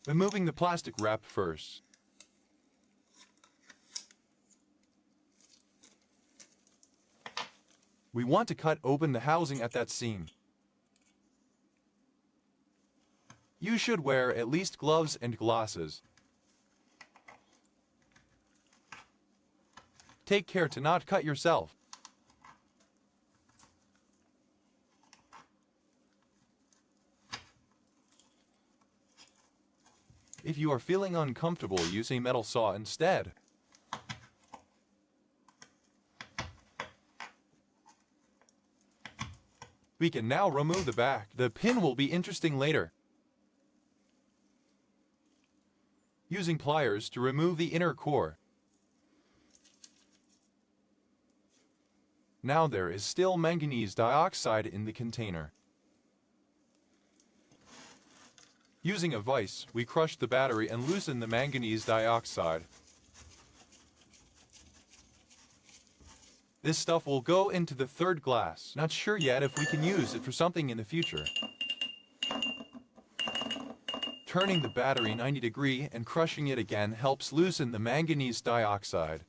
Removing the plastic wrap first. We want to cut open the housing at that seam. You should wear at least gloves and glasses. Take care to not cut yourself. If you are feeling uncomfortable, use a metal saw instead. We can now remove the back. The pin will be interesting later. Using pliers to remove the inner core. Now there is still manganese dioxide in the container. Using a vise, we crush the battery and loosen the manganese dioxide. This stuff will go into the third glass. Not sure yet if we can use it for something in the future. Turning the battery 90 degrees and crushing it again helps loosen the manganese dioxide.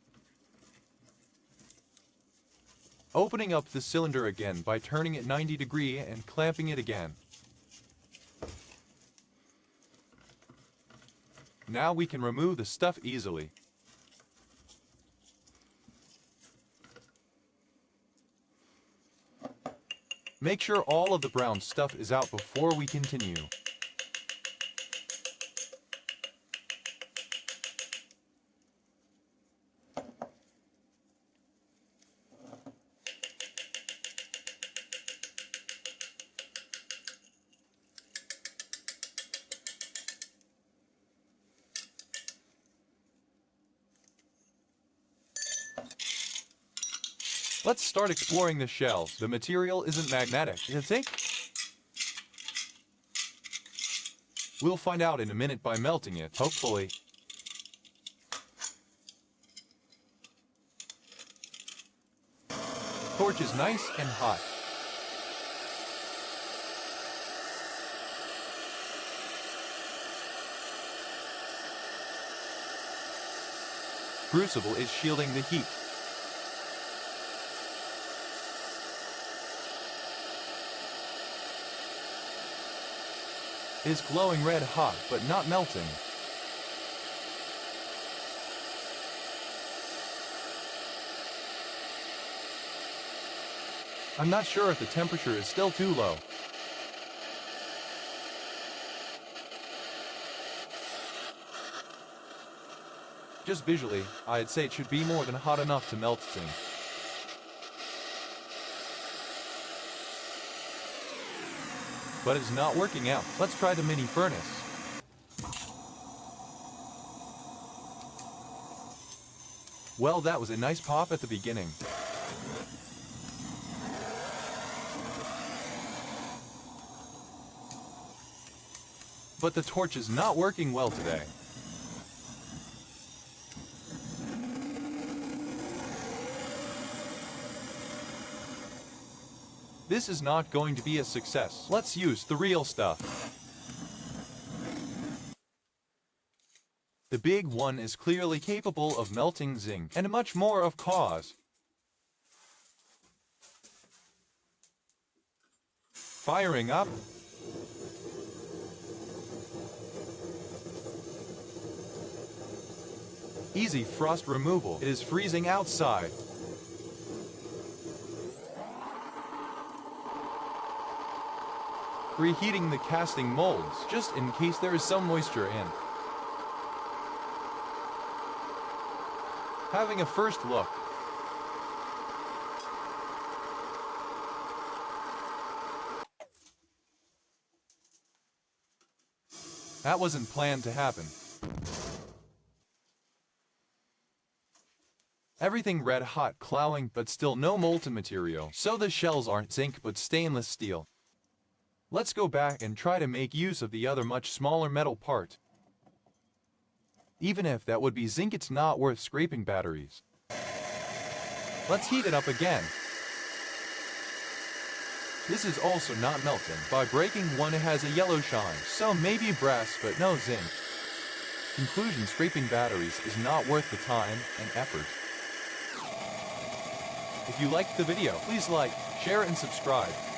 Opening up the cylinder again by turning it 90 degrees and clamping it again. Now we can remove the stuff easily. Make sure all of the brown stuff is out before we continue. Let's start exploring the shells. The material isn't magnetic, you think? We'll find out in a minute by melting it, hopefully. Torch is nice and hot. Crucible is shielding the heat. It is glowing red hot, but not melting. I'm not sure if the temperature is still too low. Just visually, I'd say it should be more than hot enough to melt zinc. But it's not working out. Let's try the mini furnace. Well, that was a nice pop at the beginning. But the torch is not working well today. This is not going to be a success. Let's use the real stuff. The big one is clearly capable of melting zinc, and much more of cause. Firing up. Easy frost removal. It is freezing outside. Reheating the casting molds, just in case there is some moisture in. Having a first look. That wasn't planned to happen. Everything red hot, clouing, but still no molten material, so the shells aren't zinc but stainless steel. Let's go back and try to make use of the other much smaller metal part. Even if that would be zinc, it's not worth scraping batteries. Let's heat it up again. This is also not melting. By breaking one, it has a yellow shine, so maybe brass but no zinc. Conclusion: scraping batteries is not worth the time and effort. If you liked the video, please like, share and subscribe.